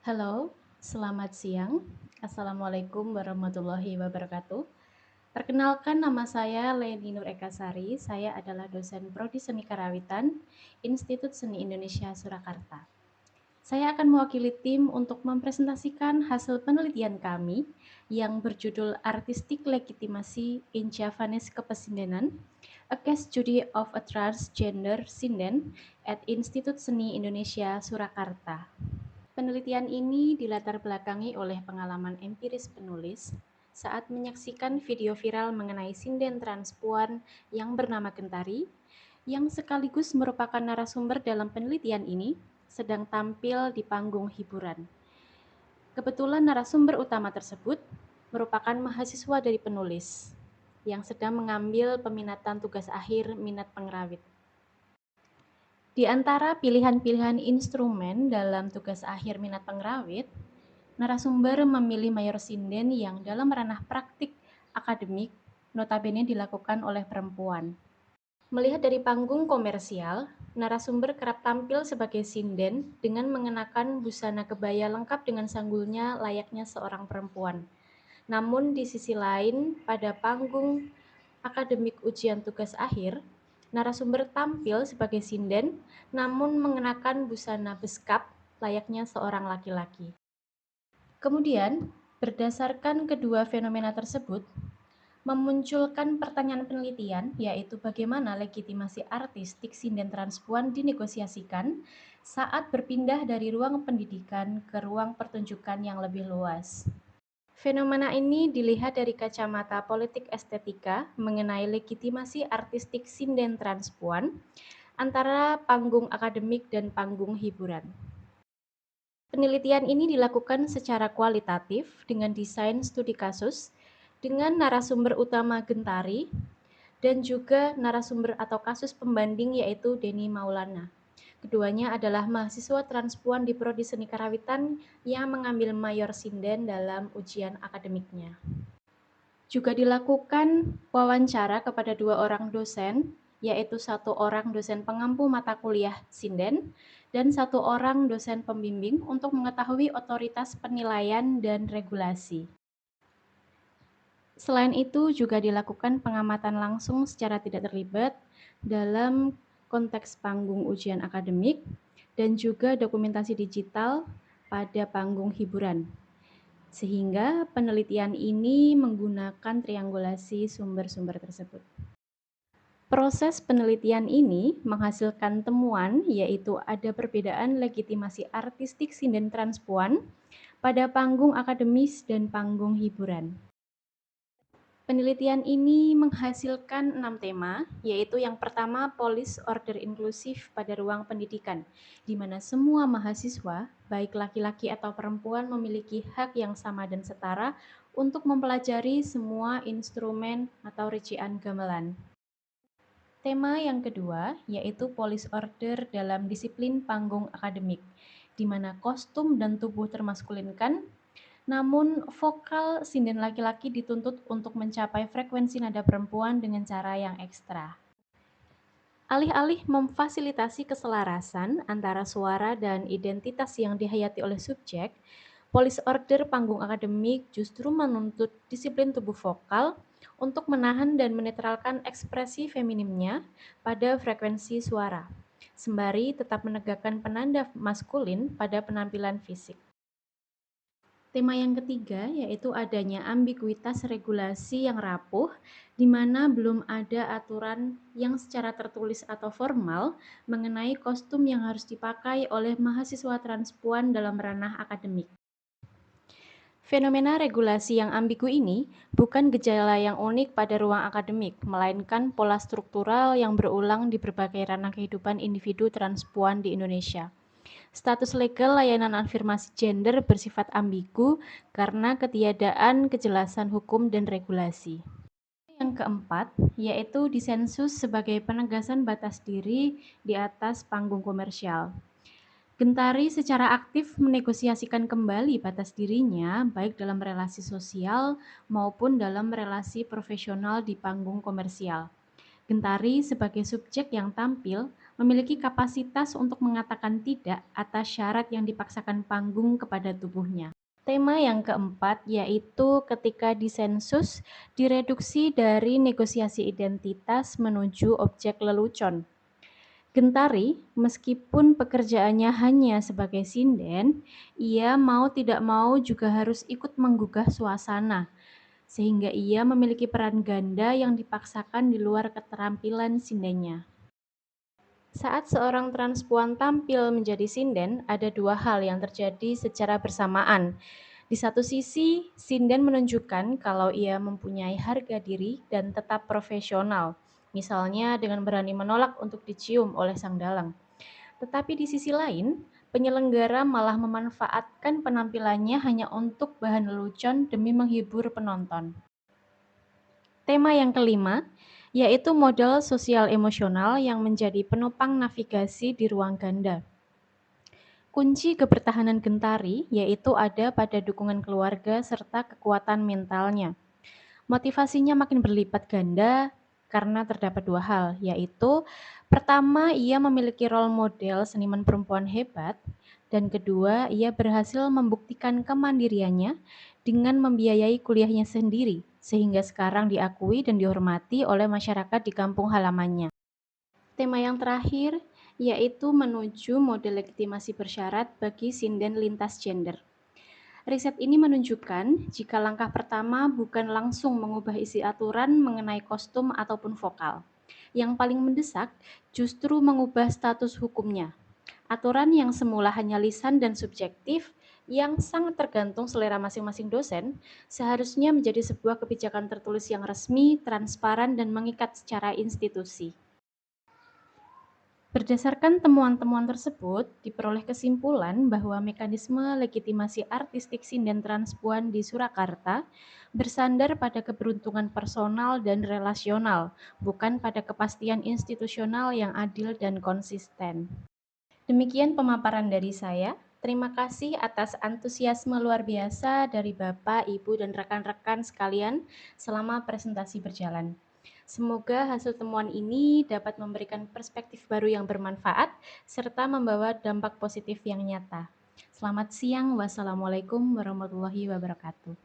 Halo, selamat siang. Assalamualaikum warahmatullahi wabarakatuh. Perkenalkan, nama saya Leni Nur Ekasari. Saya adalah dosen Prodi Seni Karawitan, Institut Seni Indonesia Surakarta. Saya akan mewakili tim untuk mempresentasikan hasil penelitian kami yang berjudul Artistic Legitimasi in Javanese Kepesindenan, A Case Study of a Transgender Sinden at Institut Seni Indonesia Surakarta. Penelitian ini dilatar belakangi oleh pengalaman empiris penulis saat menyaksikan video viral mengenai sinden transpuan yang bernama Gentari, yang sekaligus merupakan narasumber dalam penelitian ini, sedang tampil di panggung hiburan. Kebetulan narasumber utama tersebut merupakan mahasiswa dari penulis yang sedang mengambil peminatan tugas akhir minat pengrawit. Di antara pilihan-pilihan instrumen dalam tugas akhir minat pengrawit, narasumber memilih mayor sinden yang dalam ranah praktik akademik notabene dilakukan oleh perempuan. Melihat dari panggung komersial, narasumber kerap tampil sebagai sinden dengan mengenakan busana kebaya lengkap dengan sanggulnya layaknya seorang perempuan. Namun di sisi lain, pada panggung akademik ujian tugas akhir, narasumber tampil sebagai sinden namun mengenakan busana beskap layaknya seorang laki-laki. Kemudian, berdasarkan kedua fenomena tersebut, memunculkan pertanyaan penelitian, yaitu bagaimana legitimasi artistik sinden transpuan dinegosiasikan saat berpindah dari ruang pendidikan ke ruang pertunjukan yang lebih luas. Fenomena ini dilihat dari kacamata politik estetika mengenai legitimasi artistik sinden transpuan antara panggung akademik dan panggung hiburan. Penelitian ini dilakukan secara kualitatif dengan desain studi kasus dengan narasumber utama Gentari dan juga narasumber atau kasus pembanding yaitu Denny Maulana. Keduanya adalah mahasiswa transpuan di Prodi Seni Karawitan yang mengambil mayor sinden dalam ujian akademiknya. Juga dilakukan wawancara kepada dua orang dosen, yaitu satu orang dosen pengampu mata kuliah sinden dan satu orang dosen pembimbing untuk mengetahui otoritas penilaian dan regulasi. Selain itu juga dilakukan pengamatan langsung secara tidak terlibat dalam konteks panggung ujian akademik dan juga dokumentasi digital pada panggung hiburan. Sehingga penelitian ini menggunakan triangulasi sumber-sumber tersebut. Proses penelitian ini menghasilkan temuan yaitu ada perbedaan legitimasi artistik sinden transpuan pada panggung akademis dan panggung hiburan. Penelitian ini menghasilkan 6 tema, yaitu yang pertama police order inklusif pada ruang pendidikan, di mana semua mahasiswa, baik laki-laki atau perempuan memiliki hak yang sama dan setara untuk mempelajari semua instrumen atau rincian gamelan. Tema yang kedua yaitu police order dalam disiplin panggung akademik, di mana kostum dan tubuh termaskulinkan, namun vokal sinden laki-laki dituntut untuk mencapai frekuensi nada perempuan dengan cara yang ekstra. Alih-alih memfasilitasi keselarasan antara suara dan identitas yang dihayati oleh subjek, police order panggung akademik justru menuntut disiplin tubuh vokal untuk menahan dan menetralkan ekspresi feminimnya pada frekuensi suara, sembari tetap menegakkan penanda maskulin pada penampilan fisik. Tema yang ketiga yaitu adanya ambiguitas regulasi yang rapuh, di mana belum ada aturan yang secara tertulis atau formal mengenai kostum yang harus dipakai oleh mahasiswa transpuan dalam ranah akademik. Fenomena regulasi yang ambigu ini bukan gejala yang unik pada ruang akademik, melainkan pola struktural yang berulang di berbagai ranah kehidupan individu transpuan di Indonesia. Status legal layanan afirmasi gender bersifat ambigu karena ketiadaan kejelasan hukum dan regulasi. Yang keempat, yaitu disensus sebagai penegasan batas diri di atas panggung komersial. Gentari secara aktif menegosiasikan kembali batas dirinya baik dalam relasi sosial maupun dalam relasi profesional di panggung komersial. Gentari sebagai subjek yang tampil memiliki kapasitas untuk mengatakan tidak atas syarat yang dipaksakan panggung kepada tubuhnya. Tema yang keempat yaitu ketika disensus direduksi dari negosiasi identitas menuju objek lelucon. Gentari, meskipun pekerjaannya hanya sebagai sinden, ia mau tidak mau juga harus ikut menggugah suasana, sehingga ia memiliki peran ganda yang dipaksakan di luar keterampilan sindennya. Saat seorang transpuan tampil menjadi sinden, ada dua hal yang terjadi secara bersamaan. Di satu sisi, sinden menunjukkan kalau ia mempunyai harga diri dan tetap profesional, misalnya dengan berani menolak untuk dicium oleh sang dalang. Tetapi di sisi lain, penyelenggara malah memanfaatkan penampilannya hanya untuk bahan lelucon demi menghibur penonton. Tema yang kelima, yaitu modal sosial emosional yang menjadi penopang navigasi di ruang ganda. Kunci kebertahanan Gentari yaitu ada pada dukungan keluarga serta kekuatan mentalnya. Motivasinya makin berlipat ganda karena terdapat dua hal, yaitu pertama, ia memiliki role model seniman perempuan hebat, dan kedua, ia berhasil membuktikan kemandiriannya dengan membiayai kuliahnya sendiri, sehingga sekarang diakui dan dihormati oleh masyarakat di kampung halamannya. Tema yang terakhir yaitu menuju model legitimasi bersyarat bagi sinden lintas gender. Riset ini menunjukkan jika langkah pertama bukan langsung mengubah isi aturan mengenai kostum ataupun vokal. Yang paling mendesak justru mengubah status hukumnya. Aturan yang semula hanya lisan dan subjektif yang sangat tergantung selera masing-masing dosen, seharusnya menjadi sebuah kebijakan tertulis yang resmi, transparan, dan mengikat secara institusi. Berdasarkan temuan-temuan tersebut, diperoleh kesimpulan bahwa mekanisme legitimasi artistik sinden transpuan di Surakarta bersandar pada keberuntungan personal dan relasional, bukan pada kepastian institusional yang adil dan konsisten. Demikian pemaparan dari saya. Terima kasih atas antusiasme luar biasa dari Bapak, Ibu, dan rekan-rekan sekalian selama presentasi berjalan. Semoga hasil temuan ini dapat memberikan perspektif baru yang bermanfaat serta membawa dampak positif yang nyata. Selamat siang, wassalamualaikum warahmatullahi wabarakatuh.